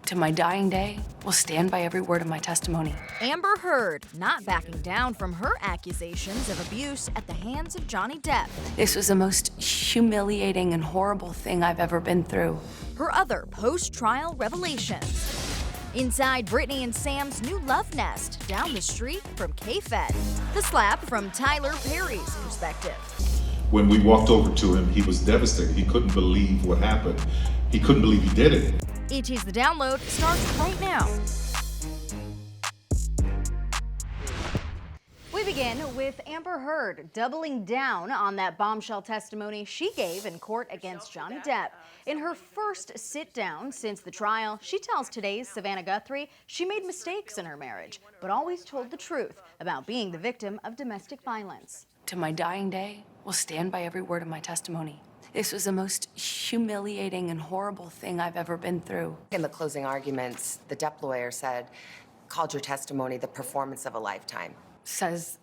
To my dying day, will stand by every word of my testimony. Amber Heard not backing down from her accusations of abuse at the hands of Johnny Depp. This was the most humiliating and horrible thing I've ever been through. Her other post-trial revelations. Inside Britney and Sam's new love nest down the street from K-Fed. The slap from Tyler Perry's perspective. When we walked over to him, he was devastated. He couldn't believe what happened. He couldn't believe he did it. ET's The Download starts right now. We begin with Amber Heard doubling down on that bombshell testimony she gave in court against Johnny Depp. In her first sit-down since the trial, she tells today's Savannah Guthrie she made mistakes in her marriage, but always told the truth about being the victim of domestic violence. To my dying day, will stand by every word of my testimony. This was the most humiliating and horrible thing I've ever been through. In the closing arguments, the Depp lawyer called your testimony the performance of a lifetime. Says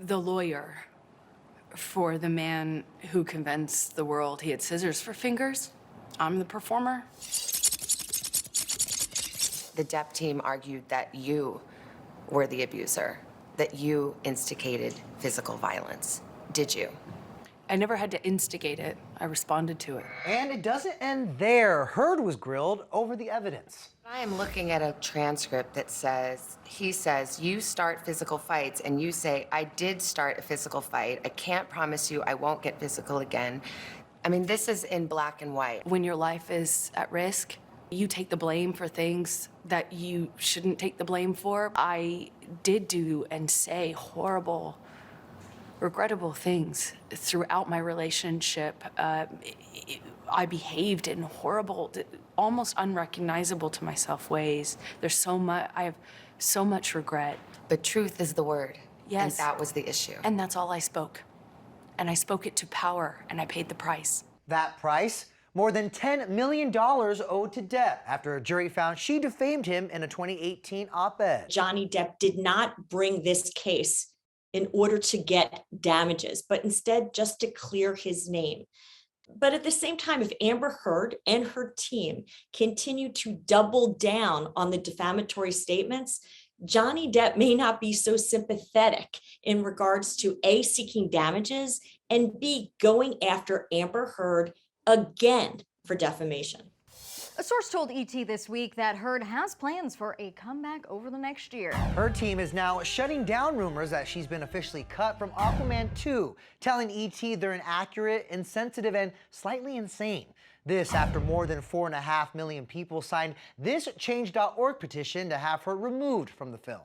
the lawyer for the man who convinced the world he had scissors for fingers. I'm the performer. The Depp team argued that you were the abuser, that you instigated physical violence. Did you? I never had to instigate it. I responded to it. And it doesn't end there. Heard was grilled over the evidence. I am looking at a transcript that he says, you start physical fights, and you say, I did start a physical fight. I can't promise you I won't get physical again. I mean, this is in black and white. When your life is at risk, you take the blame for things that you shouldn't take the blame for. I did do and say horrible, regrettable things throughout my relationship. I behaved in horrible, almost unrecognizable to myself ways. I have so much regret. But truth is the word. Yes. And that was the issue. And that's all I spoke. And I spoke it to power, and I paid the price. That price? More than $10 million owed to Depp after a jury found she defamed him in a 2018 op-ed. Johnny Depp did not bring this case in order to get damages, but instead just to clear his name. But at the same time, if Amber Heard and her team continue to double down on the defamatory statements, Johnny Depp may not be so sympathetic in regards to A, seeking damages, and B, going after Amber Heard again for defamation. A source told ET this week that Heard has plans for a comeback over the next year. Her team is now shutting down rumors that she's been officially cut from Aquaman 2, telling ET they're inaccurate, insensitive, and slightly insane. This after more than 4.5 million people signed this Change.org petition to have her removed from the film.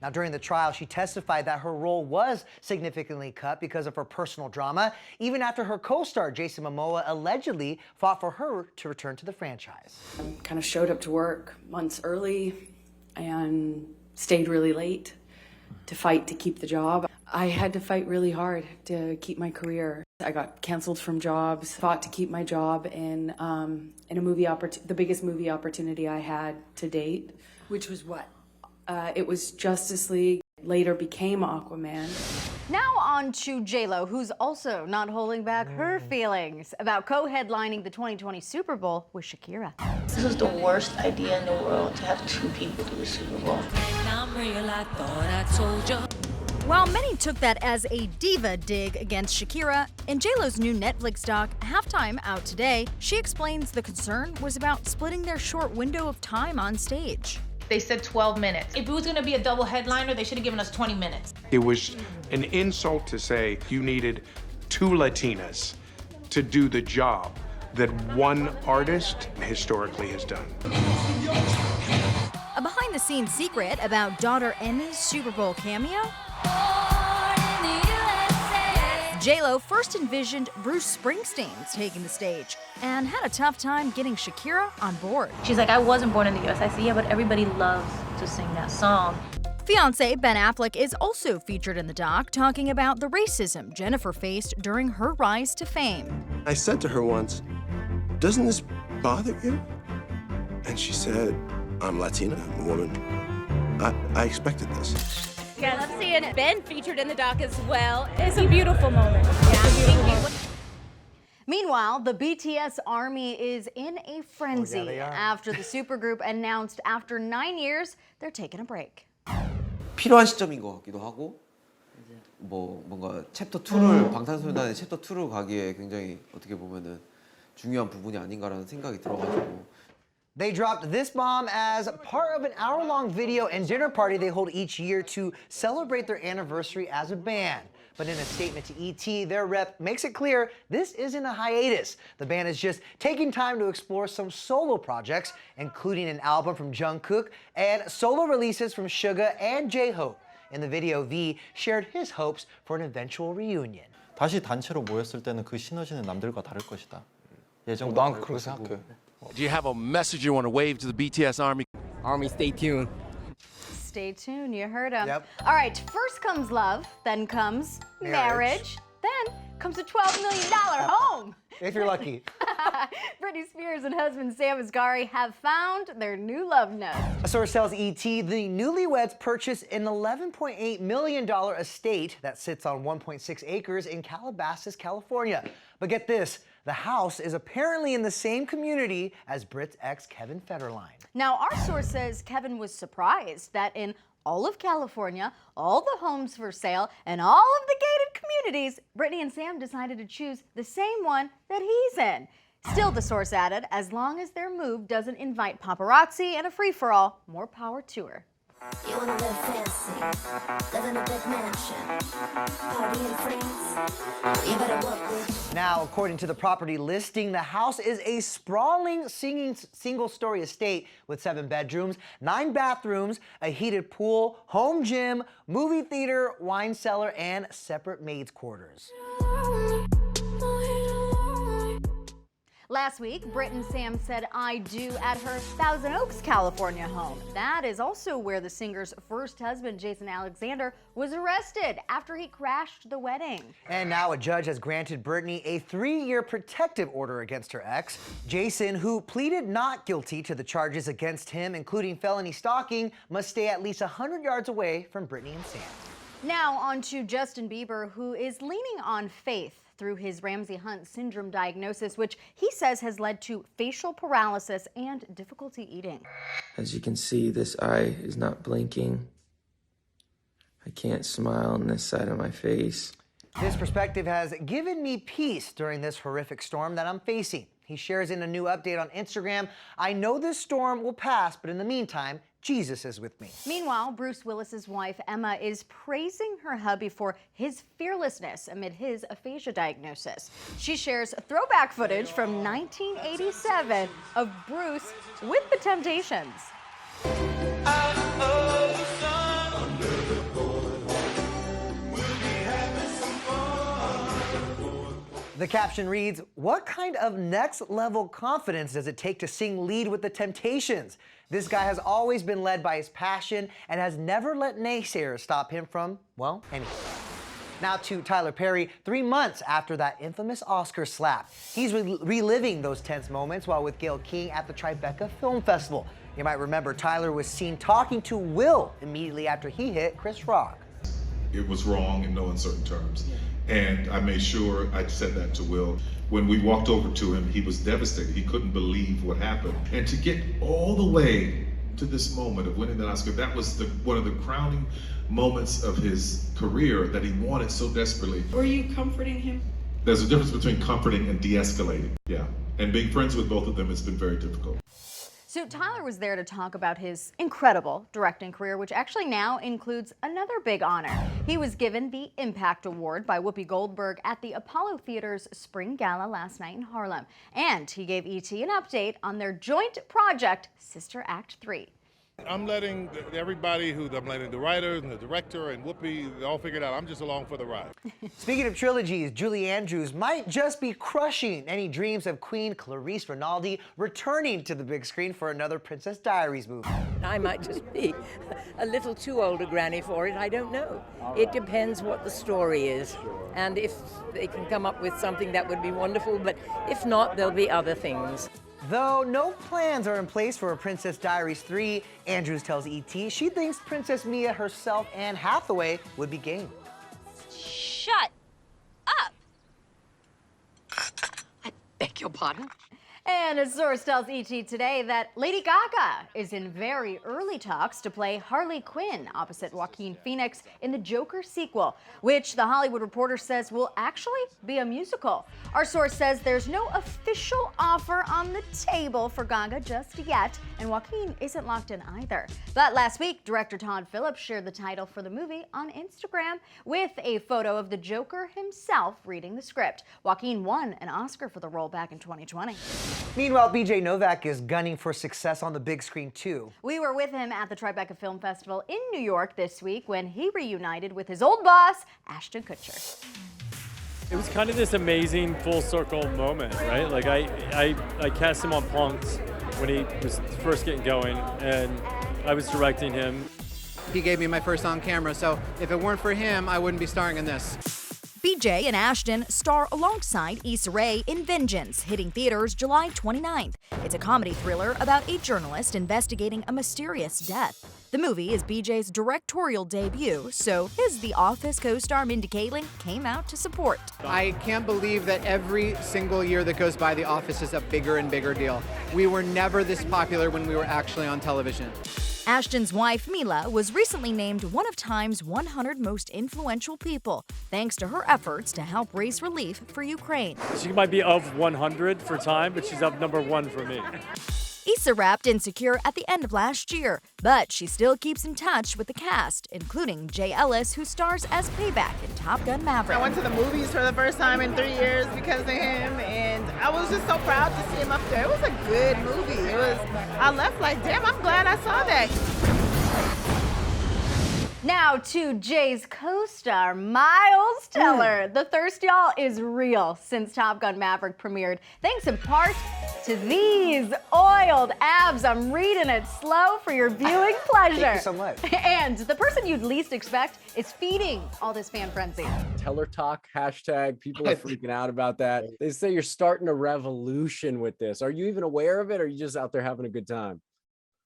Now, during the trial, she testified that her role was significantly cut because of her personal drama, even after her co-star Jason Momoa allegedly fought for her to return to the franchise. I kind of showed up to work months early and stayed really late to fight to keep the job. I had to fight really hard to keep my career. I got canceled from jobs, fought to keep my job in a movie the biggest movie opportunity I had to date. Which was what? It was Justice League, later became Aquaman. Now on to J-Lo, who's also not holding back her feelings about co-headlining the 2020 Super Bowl with Shakira. This is the worst idea in the world, to have two people do the Super Bowl. While many took that as a diva dig against Shakira, in J-Lo's new Netflix doc, Halftime, out today, she explains the concern was about splitting their short window of time on stage. They said 12 minutes. If it was gonna be a double headliner, they should have given us 20 minutes. It was an insult to say you needed two Latinas to do the job that one artist historically has done. A behind-the-scenes secret about daughter Emmy's Super Bowl cameo? J-Lo first envisioned Bruce Springsteen taking the stage and had a tough time getting Shakira on board. She's like, I wasn't born in the US. I said, yeah, but everybody loves to sing that song. Fiancé Ben Affleck is also featured in the doc, talking about the racism Jennifer faced during her rise to fame. I said to her once, doesn't this bother you? And she said, I'm Latina, I'm a woman. I expected this. Yeah, I love seeing Ben featured in the doc as well. It's a beautiful moment. Yeah, thank you. Meanwhile, the BTS Army is in a frenzy they are. after the supergroup announced after 9 years they're taking a break. 필요한 시점인 것 같기도 하고 뭐 뭔가 챕터 2를 방탄소년단의 챕터 2로 가기에 굉장히 어떻게 보면은 중요한 부분이 아닌가라는 생각이 들어가지고. They dropped this bomb as part of an hour-long video and dinner party they hold each year to celebrate their anniversary as a band. But in a statement to ET, their rep makes it clear this isn't a hiatus. The band is just taking time to explore some solo projects, including an album from Jungkook and solo releases from Suga and J-Hope. In the video, V shared his hopes for an eventual reunion. 다시 단체로 모였을 때는 그 시너지는 남들과 다를 것이다. 예전과 난 그렇게 생각해. Do you have a message you want to wave to the BTS Army? Army, stay tuned. Stay tuned, you heard him. Yep. All right, first comes love, then comes marriage, then comes a $12 million home. If you're lucky. Britney Spears and husband Sam Asghari have found their new love note. A source tells ET the newlyweds purchased an $11.8 million estate that sits on 1.6 acres in Calabasas, California. But get this, the house is apparently in the same community as Brit's ex Kevin Federline. Now, our source says Kevin was surprised that in all of California, all the homes for sale, and all of the gated communities, Britney and Sam decided to choose the same one that he's in. Still, the source added, as long as their move doesn't invite paparazzi and a free-for-all, more power to her. You wanna live fancy, live in a big mansion, party in France, you better work with. Now, according to the property listing, the house is a sprawling single-story estate with 7 bedrooms, 9 bathrooms, a heated pool, home gym, movie theater, wine cellar, and separate maids' quarters. Last week, Brit and Sam said I do at her Thousand Oaks, California home. That is also where the singer's first husband, Jason Alexander, was arrested after he crashed the wedding. And now a judge has granted Britney a 3-year protective order against her ex. Jason, who pleaded not guilty to the charges against him, including felony stalking, must stay at least 100 yards away from Britney and Sam. Now on to Justin Bieber, who is leaning on faith through his Ramsay Hunt syndrome diagnosis, which he says has led to facial paralysis and difficulty eating. As you can see, this eye is not blinking. I can't smile on this side of my face. This perspective has given me peace during this horrific storm that I'm facing. He shares in a new update on Instagram, I know this storm will pass, but in the meantime, Jesus is with me. Meanwhile, Bruce Willis's wife, Emma, is praising her hubby for his fearlessness amid his aphasia diagnosis. She shares throwback footage from 1987 of Bruce with the Temptations. The caption reads, what kind of next level confidence does it take to sing lead with the Temptations? This guy has always been led by his passion and has never let naysayers stop him from, well, anything. Now to Tyler Perry, 3 months after that infamous Oscar slap. He's reliving those tense moments while with Gayle King at the Tribeca Film Festival. You might remember Tyler was seen talking to Will immediately after he hit Chris Rock. It was wrong in no uncertain terms. And I made sure I said that to Will. When we walked over to him, he was devastated. He couldn't believe what happened. And to get all the way to this moment of winning that Oscar, that was one of the crowning moments of his career that he wanted so desperately. Were you comforting him? There's a difference between comforting and de-escalating, yeah. And being friends with both of them has been very difficult. So Tyler was there to talk about his incredible directing career, which actually now includes another big honor. He was given the Impact Award by Whoopi Goldberg at the Apollo Theater's Spring Gala last night in Harlem. And he gave ET an update on their joint project, Sister Act 3. I'm letting everybody I'm letting the writers and the director and Whoopi, they all figure it out. I'm just along for the ride. Speaking of trilogies, Julie Andrews might just be crushing any dreams of Queen Clarice Rinaldi returning to the big screen for another Princess Diaries movie. I might just be a little too old a granny for it, I don't know. It depends what the story is. And if they can come up with something, that would be wonderful, but if not, there'll be other things. Though no plans are in place for a Princess Diaries 3, Andrews tells ET she thinks Princess Mia herself and Hathaway would be game. Shut up! your pardon? And a source tells ET Today that Lady Gaga is in very early talks to play Harley Quinn opposite Joaquin Phoenix in the Joker sequel, which The Hollywood Reporter says will actually be a musical. Our source says there's no official offer on the table for Gaga just yet, and Joaquin isn't locked in either. But last week, director Todd Phillips shared the title for the movie on Instagram with a photo of the Joker himself reading the script. Joaquin won an Oscar for the role back in 2020. Meanwhile, BJ Novak is gunning for success on the big screen too. We were with him at the Tribeca Film Festival in New York this week when he reunited with his old boss, Ashton Kutcher. It was kind of this amazing full circle moment, right? Like I cast him on Punks when he was first getting going, and I was directing him. He gave me my first on camera, so if it weren't for him, I wouldn't be starring in this. BJ and Ashton star alongside Issa Rae in Vengeance, hitting theaters July 29th. It's a comedy thriller about a journalist investigating a mysterious death. The movie is BJ's directorial debut, so his The Office co-star Mindy Kaling came out to support. I can't believe that every single year that goes by, The Office is a bigger and bigger deal. We were never this popular when we were actually on television. Ashton's wife, Mila, was recently named one of Time's 100 most influential people, thanks to her efforts to help raise relief for Ukraine. She might be of 100 for Time, but she's up #1 for me. Issa wrapped Insecure at the end of last year, but she still keeps in touch with the cast, including Jay Ellis, who stars as Payback in Top Gun Maverick. I went to the movies for the first time in 3 years because of him, and I was just so proud to see him up there. It was a good movie. I left like, damn, I'm glad I saw that. Now to Jay's co-star, Miles Teller. The thirst, y'all, is real since Top Gun Maverick premiered, thanks in part to these oiled abs. I'm reading it slow for your viewing pleasure. Thank you so much. And the person you'd least expect is feeding all this fan frenzy. Teller talk hashtag. People are freaking out about that. They say you're starting a revolution with this. Are you even aware of it, or are you just out there having a good time?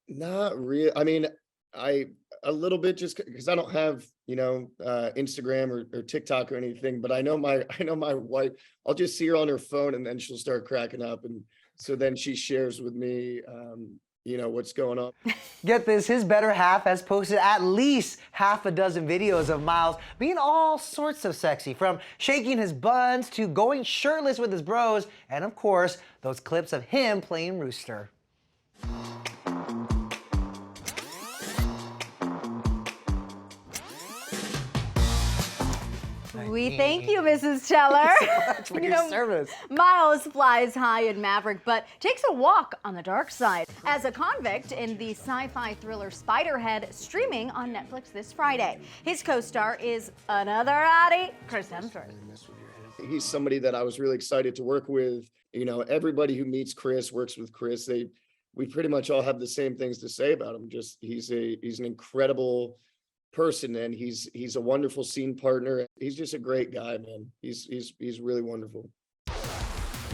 Not real. I mean, a little bit, just because I don't have, Instagram or TikTok or anything, but I know my wife, I'll just see her on her phone and then she'll start cracking up. And so then she shares with me, what's going on. Get this, his better half has posted at least half a dozen videos of Miles being all sorts of sexy, from shaking his buns to going shirtless with his bros, and of course, those clips of him playing Rooster. We thank you, Mrs. Teller. Thank you so much for your service. Miles flies high in Maverick, but takes a walk on the dark side as a convict in the sci-fi thriller Spiderhead, streaming on Netflix this Friday. His co-star is another hottie, Chris Hemsworth. He's somebody that I was really excited to work with. Everybody who meets Chris, works with Chris, we pretty much all have the same things to say about him. Just he's an incredible person, and he's a wonderful scene partner. He's just a great guy, man. He's really wonderful.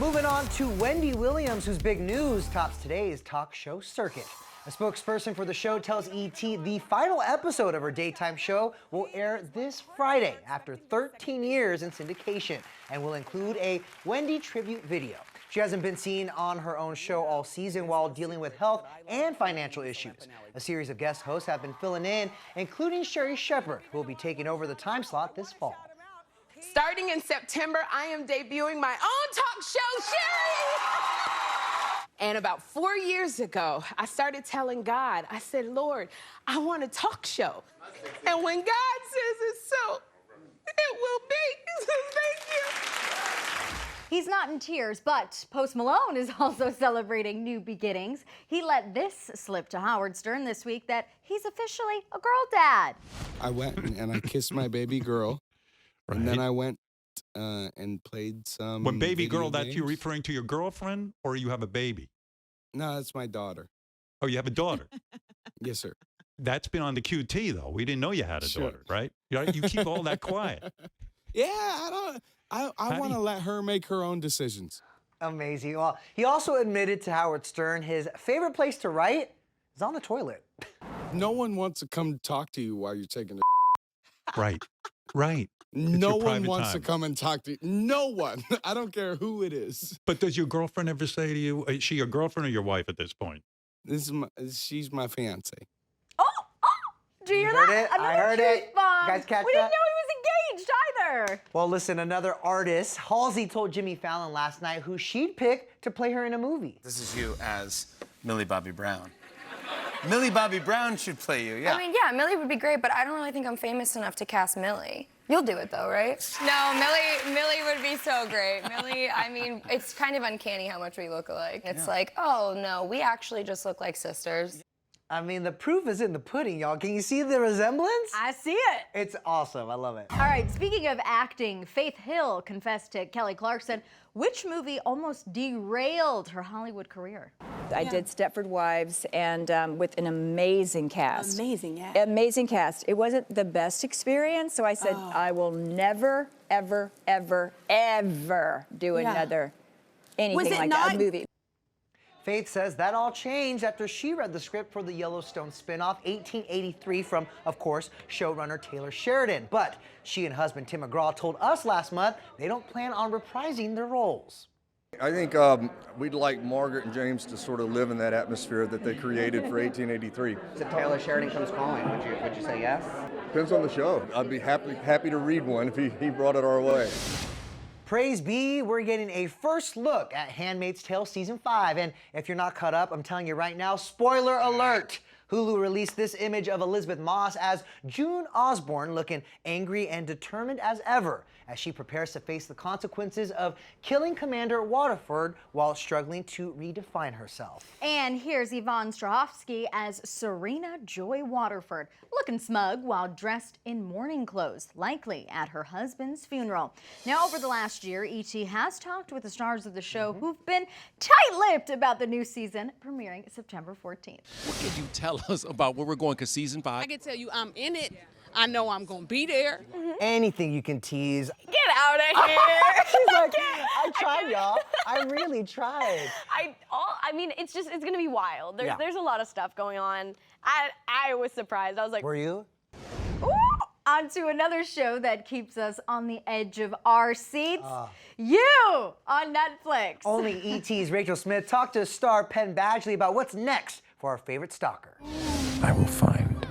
Moving on to Wendy Williams, whose big news tops today's talk show circuit. A spokesperson for the show tells ET the final episode of her daytime show will air this Friday after 13 years in syndication, and will include a Wendy tribute video. She hasn't been seen on her own show all season while dealing with health and financial issues. A series of guest hosts have been filling in, including Sherry Shepherd, who will be taking over the time slot this fall. Starting in September, I am debuting my own talk show, Sherry! And about 4 years ago, I started telling God, I said, Lord, I want a talk show. And when God says it's so, it will be. So thank you. He's not in tears, but Post Malone is also celebrating new beginnings. He let this slip to Howard Stern this week that he's officially a girl dad. I went and I kissed my baby girl, and then I went and played some. When baby video girl, games. that's you referring to your girlfriend, or you have a baby? No, that's my daughter. Oh, you have a daughter? Yes, sir. That's been on the QT, though. We didn't know you had a daughter, right? You keep all that quiet. Yeah, I want to let her make her own decisions. Amazing. Well, he also admitted to Howard Stern his favorite place to write is on the toilet. No one wants to come talk to you while you're taking a Right. Right. It's No your one private wants time. to come and talk to you. No one. I don't care who it is. But does your girlfriend ever say to you, is she your girlfriend or your wife at this point? She's my fiance. Do you hear heard that? it? I Another heard truth it. bomb. You guys catch we didn't that? know he was engaged either. Well, listen, another artist, Halsey told Jimmy Fallon last night who she'd pick to play her in a movie. This is you as Millie Bobby Brown. Millie Bobby Brown should play you, yeah. I mean, yeah, Millie would be great, but I don't really think I'm famous enough to cast Millie. You'll do it though, right? No, Millie would be so great. Millie, I mean, it's kind of uncanny how much we look alike. It's like, oh no, we actually just look like sisters. I mean, the proof is in the pudding, y'all. Can you see the resemblance? I see it. It's awesome. I love it. All right, speaking of acting, Faith Hill confessed to Kelly Clarkson which movie almost derailed her Hollywood career. I did Stepford Wives and with an amazing cast. Amazing, yeah. Amazing cast. It wasn't the best experience, so I said, I will never, ever, ever, ever do another anything like that, a movie. Faith says that all changed after she read the script for the Yellowstone spinoff 1883 from, of course, showrunner Taylor Sheridan. But she and husband Tim McGraw told us last month they don't plan on reprising their roles. I think we'd like Margaret and James to sort of live in that atmosphere that they created for 1883. If Taylor Sheridan comes calling, would you say yes? Depends on the show. I'd be happy to read one if he brought it our way. Praise be, we're getting a first look at Handmaid's Tale Season 5. And if you're not caught up, I'm telling you right now, spoiler alert! Hulu released this image of Elizabeth Moss as June Osborne, looking angry and determined as ever as she prepares to face the consequences of killing Commander Waterford while struggling to redefine herself. And here's Yvonne Strahovski as Serena Joy Waterford, looking smug while dressed in mourning clothes, likely at her husband's funeral. Now, over the last year, E.T. has talked with the stars of the show who've been tight-lipped about the new season premiering September 14th. What can you tell us about where we're going? Because season 5. I can tell you I'm in it. I know I'm gonna be there. Anything you can tease. Get out of here. She's like, I tried, y'all. I really tried. I mean, it's gonna be wild. Yeah. There's a lot of stuff going on. I was surprised. I was like, were you? On to another show that keeps us on the edge of our seats. You on Netflix. Only E.T.'s Rachel Smith talked to star Penn Badgley about what's next for our favorite stalker. I will find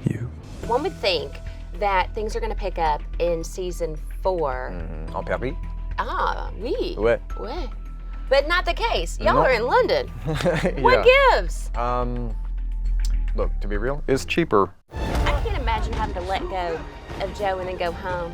you. One would think that things are going to pick up in season 4. En Paris? Ah, oui. Ouais. Ouais. But not the case. Y'all No. are in London. Yeah. What gives? Look, to be real, it's cheaper. I can't imagine having to let go of Joe and then go home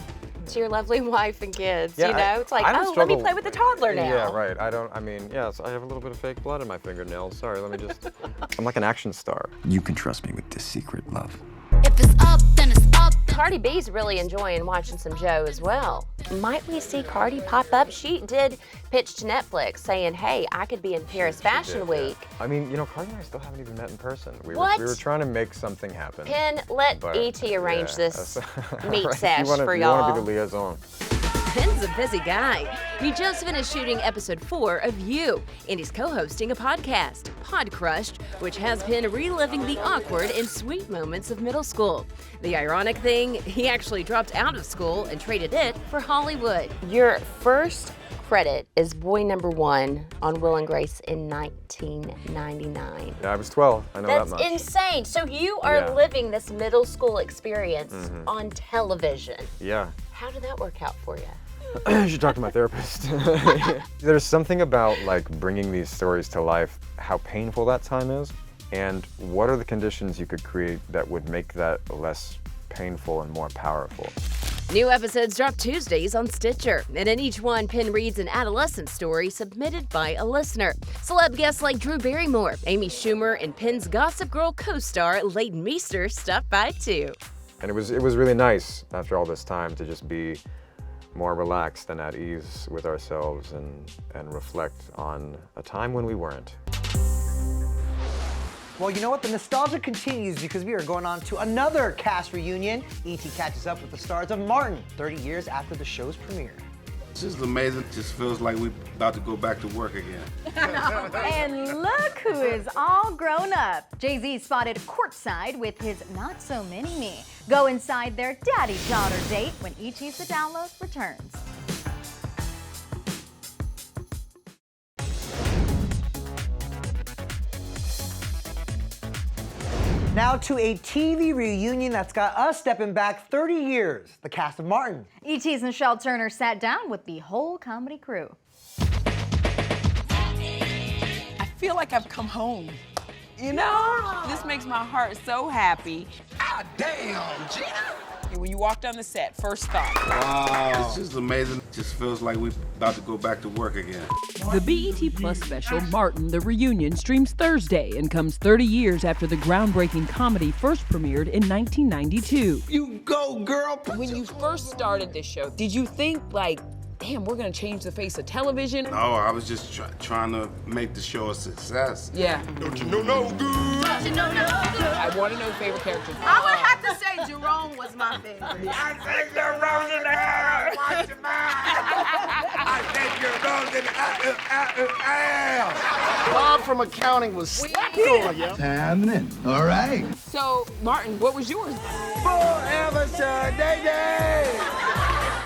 to your lovely wife and kids. Yeah, you know, it's like, I don't oh, let me struggle- play with the toddler now. Yeah, right. I mean, yes, I have a little bit of fake blood in my fingernails. Sorry, let me just. I'm like an action star. You can trust me with this secret, love. If it's up, then it's up. Cardi B's really enjoying watching some Joe as well. Might we see Cardi pop up? She did pitch to Netflix saying, hey, I could be in Paris Fashion Week. I mean, you know, Cardi and I still haven't even met in person. We What? were trying to make something happen. Penn, let but, E.T. arrange yeah, this that's- meet right, sesh you wanna, for you wanna y'all. be the liaison. Penn's a busy guy. He just finished shooting episode 4 of You, and he's co-hosting a podcast, Pod Crushed, which has Penn reliving the awkward and sweet moments of middle school. The ironic thing, he actually dropped out of school and traded it for Hollywood. Your first credit is boy number 1 on Will and Grace in 1999. Yeah, I was 12. I know That's that much. insane. So you are Yeah. living this middle school experience Mhm. on television. Yeah. How did that work out for you? You should talk to my therapist. There's something about like bringing these stories to life, how painful that time is, and what are the conditions you could create that would make that less painful and more powerful. New episodes drop Tuesdays on Stitcher, and in each one, Penn reads an adolescent story submitted by a listener. Celeb guests like Drew Barrymore, Amy Schumer, and Penn's Gossip Girl co-star Leighton Meester stopped by too. And it was really nice after all this time to just be more relaxed and at ease with ourselves and reflect on a time when we weren't. Well, you know what? The nostalgia continues because we are going on to another cast reunion. E.T. catches up with the stars of Martin 30 years after the show's premiere. This is amazing. Just feels like we're about to go back to work again. And look who is all grown up. Jay-Z spotted courtside with his Not So Mini-Me. Go inside their daddy-daughter date when ET's The Download returns. Now to a TV reunion that's got us stepping back 30 years, the cast of Martin. ET's Michelle Turner sat down with the whole comedy crew. I feel like I've come home. You know, this makes my heart so happy. God damn, Gina! When you walked on the set, first thought. Wow. This is amazing. Just feels like we're about to go back to work again. The BET Plus special, Martin, the Reunion, streams Thursday and comes 30 years after the groundbreaking comedy first premiered in 1992. You go, girl! When you first started this show, did you think, like, damn, we're gonna change the face of television? No, I was just trying to make the show a success. Yeah. Don't you know no good? Don't you know no good? I want to know favorite characters. I would have to say Jerome was my favorite. I think Jerome's in the house. Watch your mouth. I think Jerome's in the house. Bob from accounting was slapping on you. Happening. All right. So, Martin, what was yours? Forever Day.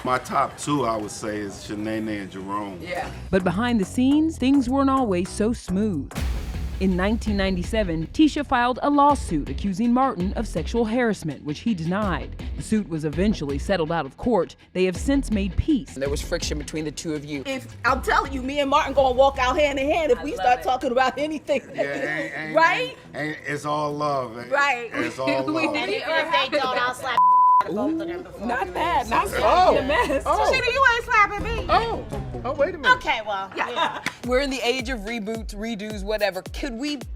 My top two, I would say, is Shanae and Jerome. Yeah. But behind the scenes, things weren't always so smooth. In 1997, Tisha filed a lawsuit accusing Martin of sexual harassment, which he denied. The suit was eventually settled out of court. They have since made peace. There was friction between the two of you. If I'm telling you, me and Martin gonna walk out hand in hand if we start talking about anything. Yeah, right? Ain't it's all love. Right. It's all love. And if they don't, I'll slap both of them before. Not that. Not Oh. a mess. Oh. Shitty, you ain't slapping me. Oh, wait a minute. Okay, well, yeah. We're in the age of reboots, redos, whatever.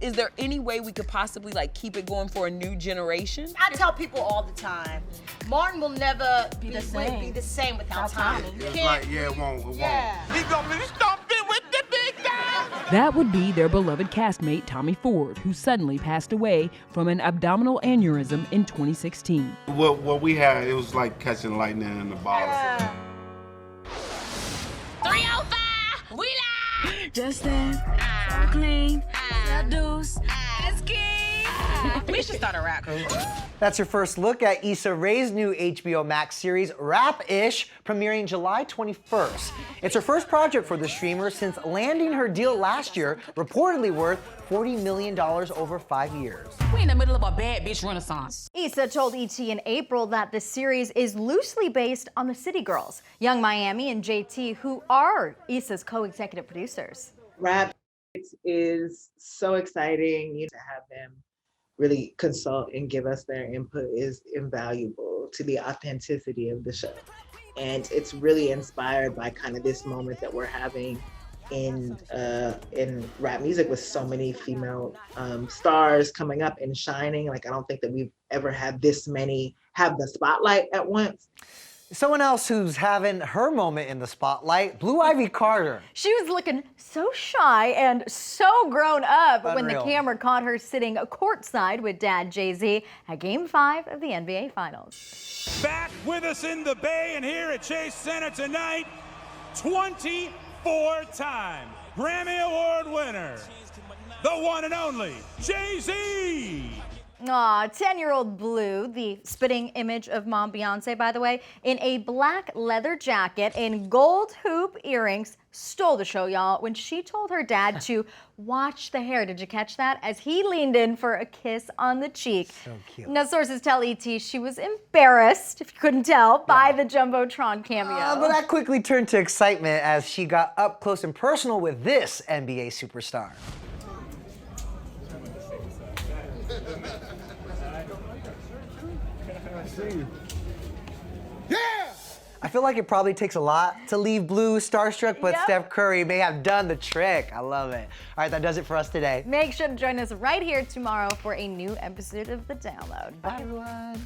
Is there any way we could possibly like keep it going for a new generation? I tell people all the time, Martin will never be the same without Tommy. It's like, yeah, it won't. Yeah. He gonna be stomping with the big guy. That would be their beloved castmate Tommy Ford, who suddenly passed away from an abdominal aneurysm in 2016. What we had, it was like catching lightning in the bottle. 305, we live. Justin, so clean, Deuce, we should start a rap group. That's your first look at Issa Rae's new HBO Max series, Rap-ish, premiering July 21st. It's her first project for the streamer since landing her deal last year, reportedly worth $40 million over 5 years. We in the middle of a bad bitch renaissance. Issa told ET in April that the series is loosely based on the City Girls, Young Miami and JT, who are Issa's co-executive producers. Rap is so exciting. To have them really consult and give us their input is invaluable to the authenticity of the show. And it's really inspired by kind of this moment that we're having in rap music with so many female stars coming up and shining. Like, I don't think that we've ever had this many have the spotlight at once. Someone else who's having her moment in the spotlight, Blue Ivy Carter. She was looking so shy and so grown up when the camera caught her sitting courtside with dad Jay-Z at Game 5 of the NBA Finals. Back with us in the Bay and here at Chase Center tonight, 24-time Grammy Award winner, the one and only Jay-Z. Aw, 10-year-old Blue, the spitting image of mom Beyonce, by the way, in a black leather jacket and gold hoop earrings, stole the show, y'all, when she told her dad to watch the hair. Did you catch that? As he leaned in for a kiss on the cheek. So cute. Now, sources tell ET she was embarrassed, if you couldn't tell, by the Jumbotron cameo. But that quickly turned to excitement as she got up close and personal with this NBA superstar. Yeah! I feel like it probably takes a lot to leave Blue starstruck, but Steph Curry may have done the trick. I love it. All right, that does it for us today. Make sure to join us right here tomorrow for a new episode of The Download. Bye, everyone.